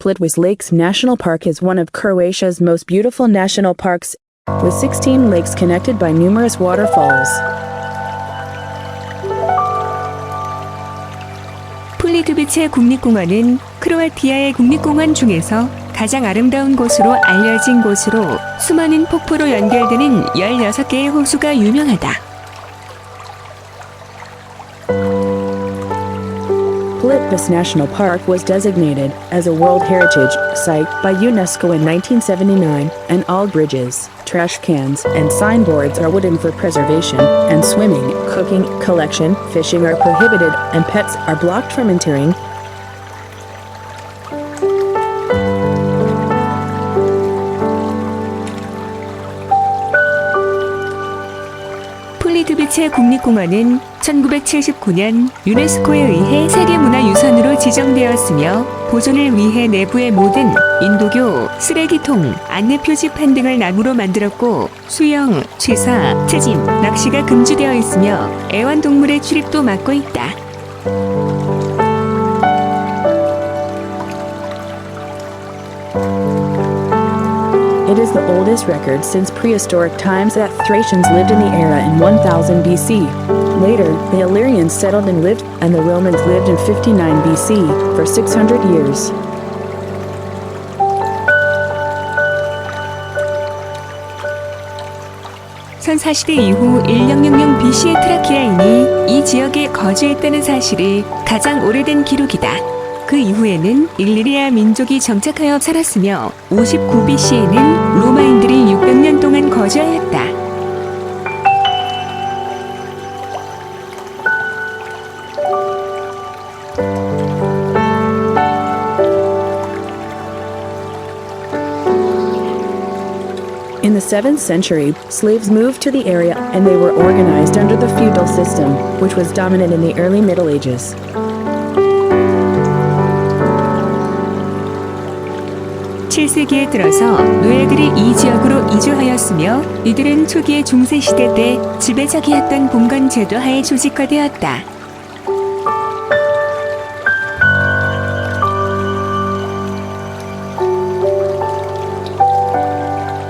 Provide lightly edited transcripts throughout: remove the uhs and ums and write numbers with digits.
Plitvice Lakes National Park is one of Croatia's most beautiful national parks, with 16 lakes connected by numerous waterfalls. 플리트비체 국립공원은 크로아티아의 국립공원 중에서 가장 아름다운 곳으로 알려진 곳으로 수많은 폭포로 연결되는 16개의 호수가 유명하다. Plitvice National Park was designated as a World Heritage Site by UNESCO in 1979, and all bridges, trash cans, and signboards are wooden for preservation, and swimming, cooking, collection, fishing are prohibited, and pets are blocked from entering. 플리트비체 국립공원은 1979년 유네스코에 의해 세계문화유산으로 지정되었으며 보존을 위해 내부의 모든 인도교, 쓰레기통, 안내표지판 등을 나무로 만들었고 수영, 취사, 채집, 낚시가 금지되어 있으며 애완동물의 출입도 막고 있다. It is the oldest record since prehistoric times that Thracians lived in the area in 1000 BC. Later, the Illyrians settled and lived, and the Romans lived in 59 BC, for 600 years. 선사시대 이후 1000 BC의 트라키아인이 이 지역에 거주했다는 사실이 가장 오래된 기록이다. 그 이후에는 일리리아 민족이 정착하여 살았으며 59 BC에는 로마인들이 600년 동안 거주하였다. In the 7th century, slaves moved to the area and they were organized under the feudal system, which was dominant in the early Middle Ages. 7세기에 들어서 노예들이 이 지역으로 이주하였으며 이들은 초기의 중세시대 때 지배적이었던 봉건 제도 하에 조직화되었다.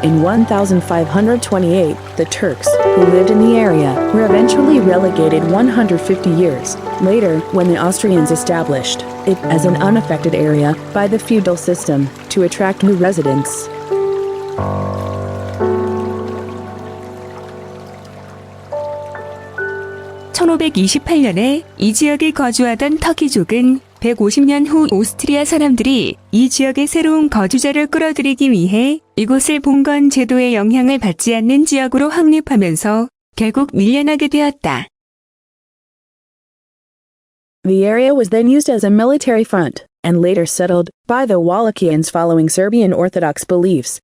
In 1528, the Turks, who lived in the area, were eventually relegated 150 years later when the Austrians established it as an unaffected area by the feudal system to attract new residents. (1528년에) 이 지역에 거주하던 터키족은 150년 후 오스트리아 사람들이 이 지역의 새로운 거주자를 끌어들이기 위해 이곳을 봉건 제도의 영향을 받지 않는 지역으로 확립하면서 결국 밀려나게 되었다. The area was then used as a military front and later settled by the Wallachians following Serbian Orthodox beliefs.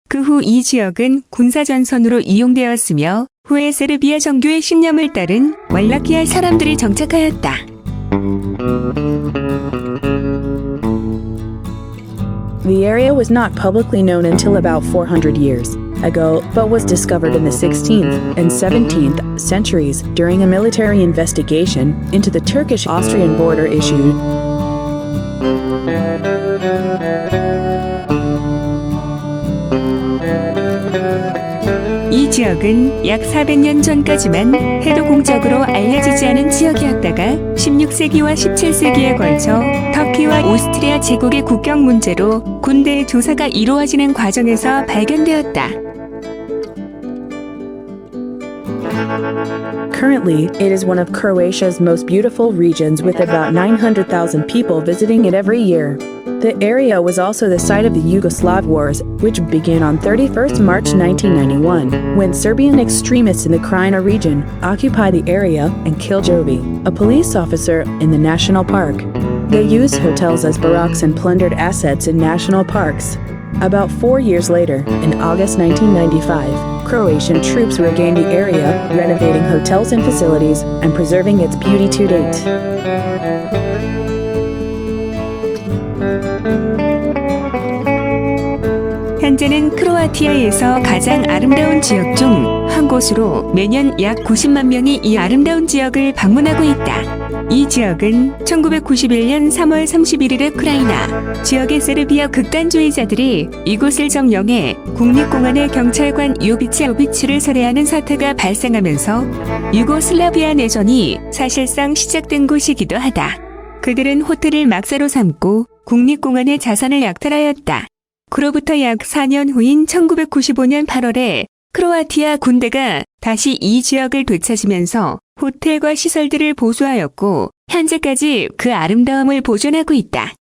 그 후 이 지역은 군사전선으로 이용되었으며 후에 세르비아 정교의 신념을 따른 왈라키아 사람들이 정착하였다. The area was not publicly known until about 400 years ago, but was discovered in the 16th and 17th centuries during a military investigation into the Turkish-Austrian border issued. 이 지역은 약 400년 전까지만 해도 공적으로 알려지지 않은 지역이었다가 16세기와 17세기에 걸쳐 터키와 오스트리아 제국의 국경 문제로 군대의 조사가 이루어지는 과정에서 발견되었다. Currently, it is one of Croatia's most beautiful regions with about 900,000 people visiting it every year. The area was also the site of the Yugoslav Wars, which began on 31st March 1991, when Serbian extremists in the Krajina region occupied the area and killed Jovi, a police officer in the national park. They used hotels as barracks and plundered assets in national parks. About 4 years later, in August 1995, Croatian troops regained the area, renovating hotels and facilities, and preserving its beauty to date. 현재는 크로아티아에서 가장 아름다운 지역 중 한 곳으로 매년 약 90만 명이 이 아름다운 지역을 방문하고 있다. 이 지역은 1991년 3월 31일에 우크라이나 지역의 세르비아 극단주의자들이 이곳을 점령해 국립공원의 경찰관 요비치를 살해하는 사태가 발생하면서 유고슬라비아 내전이 사실상 시작된 곳이기도 하다. 그들은 호텔을 막사로 삼고 국립공원의 자산을 약탈하였다. 그로부터 약 4년 후인 1995년 8월에 크로아티아 군대가 다시 이 지역을 되찾으면서 호텔과 시설들을 보수하였고 현재까지 그 아름다움을 보존하고 있다.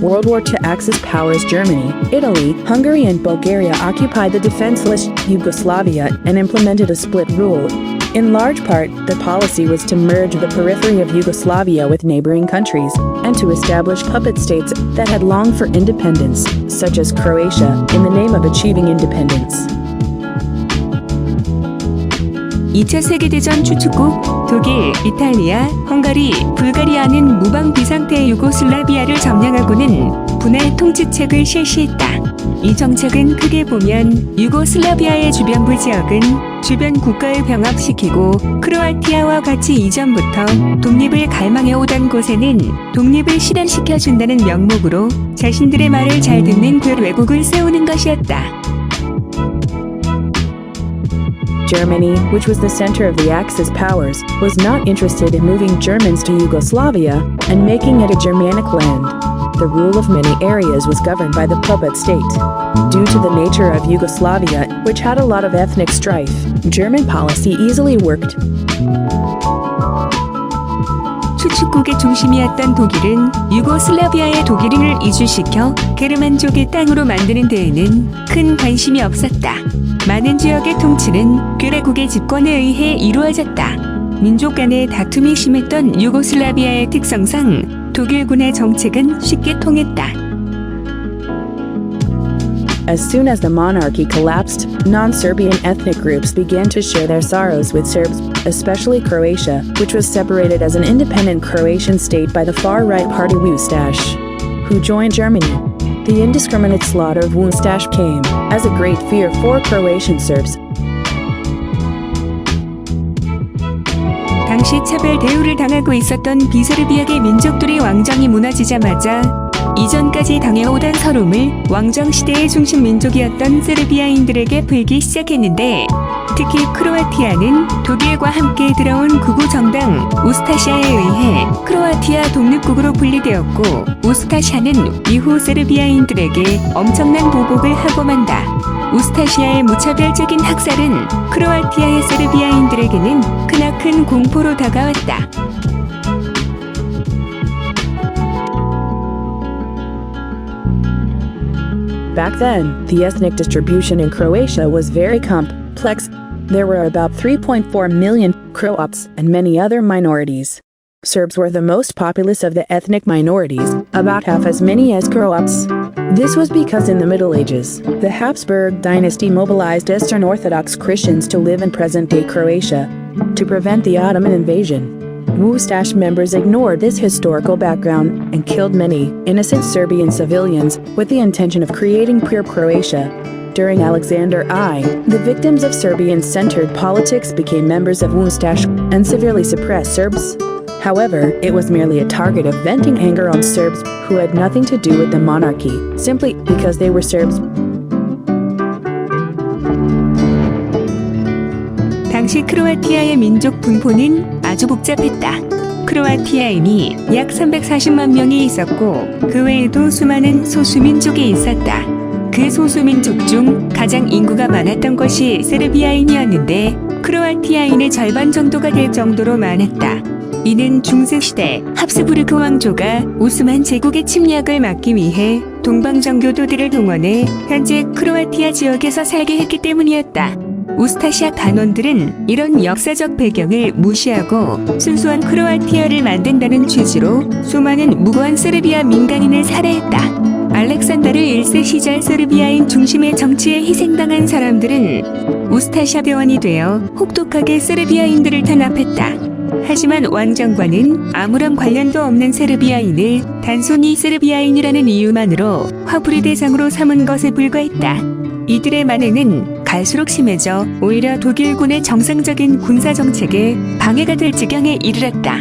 World War II Axis powers Germany, Italy, Hungary and Bulgaria occupied the defenseless Yugoslavia and implemented a split rule. In large part, the policy was to merge the periphery of Yugoslavia with neighboring countries, and to establish puppet states that had longed for independence, such as Croatia, in the name of achieving independence. 2차 세계대전 주축국 독일, 이탈리아, 헝가리, 불가리아는 무방 비상태의 유고슬라비아를 점령하고는 분할 통치책을 실시했다. 이 정책은 크게 보면 유고슬라비아의 주변부 지역은 주변 국가를 병합시키고 크로아티아와 같이 이전부터 독립을 갈망해오던 곳에는 독립을 실현시켜준다는 명목으로 자신들의 말을 잘 듣는 그 왜곡을 세우는 것이었다. Germany, which was the center of the Axis powers, was not interested in moving Germans to Yugoslavia and making it a Germanic land. The rule of many areas was governed by the puppet state. Due to the nature of Yugoslavia, which had a lot of ethnic strife, German policy easily worked. 추축국의 중심이었던 독일은 유고슬라비아의 독일인을 이주시켜 게르만족의 땅으로 만드는 데에는 큰 관심이 없었다. 많은 지역의 통치는 괴뢰국의 집권에 의해 이루어졌다. 민족 간의 다툼이 심했던 유고슬라비아의 특성상 독일군의 정책은 쉽게 통했다. As soon as the monarchy collapsed, non-Serbian ethnic groups began to share their sorrows with Serbs, especially Croatia, which was separated as an independent Croatian state by the far-right party Ustash, who joined Germany. The indiscriminate slaughter of Ustash came as a great fear for Croatian Serbs. 당시 차별 대우를 당하고 있었던 비세르비아계 민족들이 왕정이 무너지자마자 이전까지 당해오던 서름을 왕정시대의 중심 민족이었던 세르비아인들에게 풀기 시작했는데 특히 크로아티아는 독일과 함께 들어온 극우 정당 우스타시아에 의해 크로아티아 독립국으로 분리되었고 우스타시아는 이후 세르비아인들에게 엄청난 보복을 하고 만다. 우스타시아의 무차별적인 학살은 크로아티아의 세르비아인들에게는 크나큰 공포로 다가왔다. Back then, the ethnic distribution in Croatia was very complex. There were about 3.4 million Croats and many other minorities. Serbs were the most populous of the ethnic minorities, about half as many as Croats. This was because in the Middle Ages, the Habsburg dynasty mobilized Eastern Orthodox Christians to live in present-day Croatia to prevent the Ottoman invasion. Ustash members ignored this historical background and killed many innocent Serbian civilians with the intention of creating pure Croatia. During Alexander I, the victims of Serbian-centered politics became members of Ustash and severely suppressed Serbs. However, it was merely a target of venting anger on Serbs who had nothing to do with the monarchy, simply because they were Serbs. 당시 크로아티아의 민족 분포는 아주 복잡했다. 크로아티아인이 약 340만 명이 있었고 그 외에도 수많은 소수민족이 있었다. 그 소수민족 중 가장 인구가 많았던 것이 세르비아인이었는데 크로아티아인의 절반 정도가 될 정도로 많았다. 이는 중세시대 합스부르크 왕조가 오스만 제국의 침략을 막기 위해 동방정교도들을 동원해 현재 크로아티아 지역에서 살게 했기 때문이었다. 우스타시아 간원들은 이런 역사적 배경을 무시하고 순수한 크로아티아를 만든다는 취지로 수많은 무고한 세르비아 민간인을 살해했다. 알렉산더르 1세 시절 세르비아인 중심의 정치에 희생당한 사람들은 우스타시아 대원이 되어 혹독하게 세르비아인들을 탄압했다. 하지만 왕정과는 아무런 관련도 없는 세르비아인을 단순히 세르비아인이라는 이유만으로 화풀이 대상으로 삼은 것에 불과했다. 이들의 만행은 갈수록 심해져 오히려 독일군의 정상적인 군사 정책에 방해가 될 지경에 이르렀다.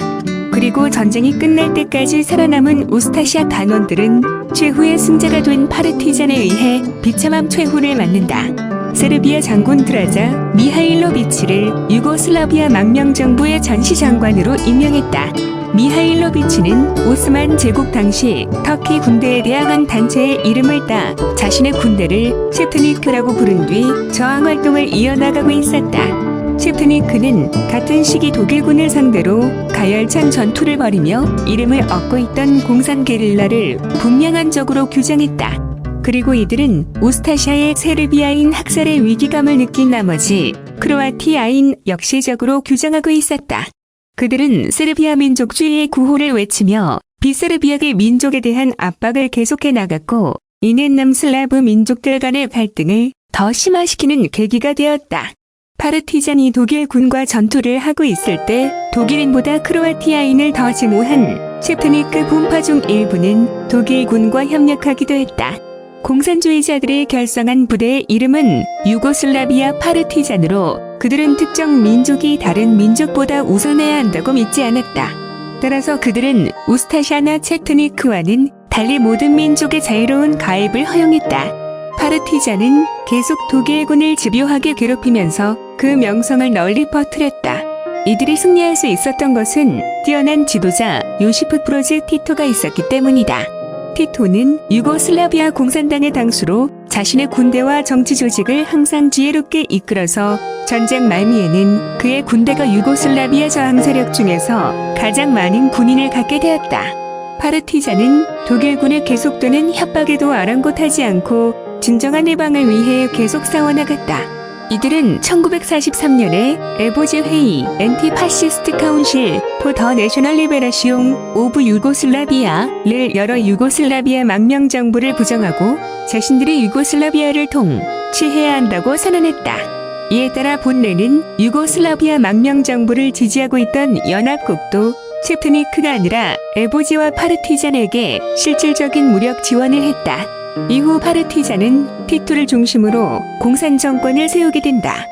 그리고 전쟁이 끝날 때까지 살아남은 우스타시아 단원들은 최후의 승자가 된 파르티잔에 의해 비참함 최후를 맞는다. 세르비아 장군 드라자 미하일로비치를 유고슬라비아 망명정부의 전시장관으로 임명했다. 미하일로비치는 오스만 제국 당시 터키 군대에 대항한 단체의 이름을 따 자신의 군대를 셰프니크라고 부른 뒤 저항 활동을 이어나가고 있었다. 셰프니크는 같은 시기 독일군을 상대로 가열찬 전투를 벌이며 이름을 얻고 있던 공산 게릴라를 분명한 적으로 규정했다. 그리고 이들은 우스타시아의 세르비아인 학살의 위기감을 느낀 나머지 크로아티아인 역시적으로 규정하고 있었다. 그들은 세르비아 민족주의의 구호를 외치며 비세르비아계 민족에 대한 압박을 계속해 나갔고 이는 남슬라브 민족들 간의 갈등을 더 심화시키는 계기가 되었다. 파르티잔이 독일군과 전투를 하고 있을 때 독일인보다 크로아티아인을 더 증오한 셰프니크 분파 중 일부는 독일군과 협력하기도 했다. 공산주의자들이 결성한 부대의 이름은 유고슬라비아 파르티잔으로 그들은 특정 민족이 다른 민족보다 우선해야 한다고 믿지 않았다. 따라서 그들은 우스타샤나 체트니크와는 달리 모든 민족의 자유로운 가입을 허용했다. 파르티잔은 계속 독일군을 집요하게 괴롭히면서 그 명성을 널리 퍼뜨렸다. 이들이 승리할 수 있었던 것은 뛰어난 지도자 요시프 프로즈 티토가 있었기 때문이다. 티토는 유고슬라비아 공산당의 당수로 자신의 군대와 정치 조직을 항상 지혜롭게 이끌어서 전쟁 말미에는 그의 군대가 유고슬라비아 저항 세력 중에서 가장 많은 군인을 갖게 되었다. 파르티잔은 독일군의 계속되는 협박에도 아랑곳하지 않고 진정한 해방을 위해 계속 싸워나갔다. 이들은 1943년에 에보지 회의 엔티파시스트 카운실 포 더 내셔널 리베라시옹 오브 유고슬라비아를 열어 유고슬라비아 망명정부를 부정하고 자신들이 유고슬라비아를 통치해야 한다고 선언했다. 이에 따라 본래는 유고슬라비아 망명정부를 지지하고 있던 연합국도 셰프니크가 아니라 에보지와 파르티잔에게 실질적인 무력 지원을 했다. 이후 파르티잔은 티토를 중심으로 공산 정권을 세우게 된다.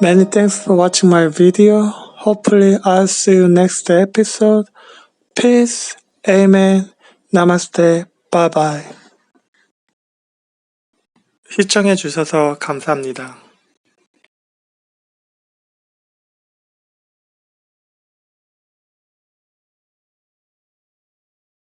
Many thanks for watching my video. Hopefully I'll see you next episode. Peace, Amen, Namaste, Bye bye. 시청해 주셔서 감사합니다.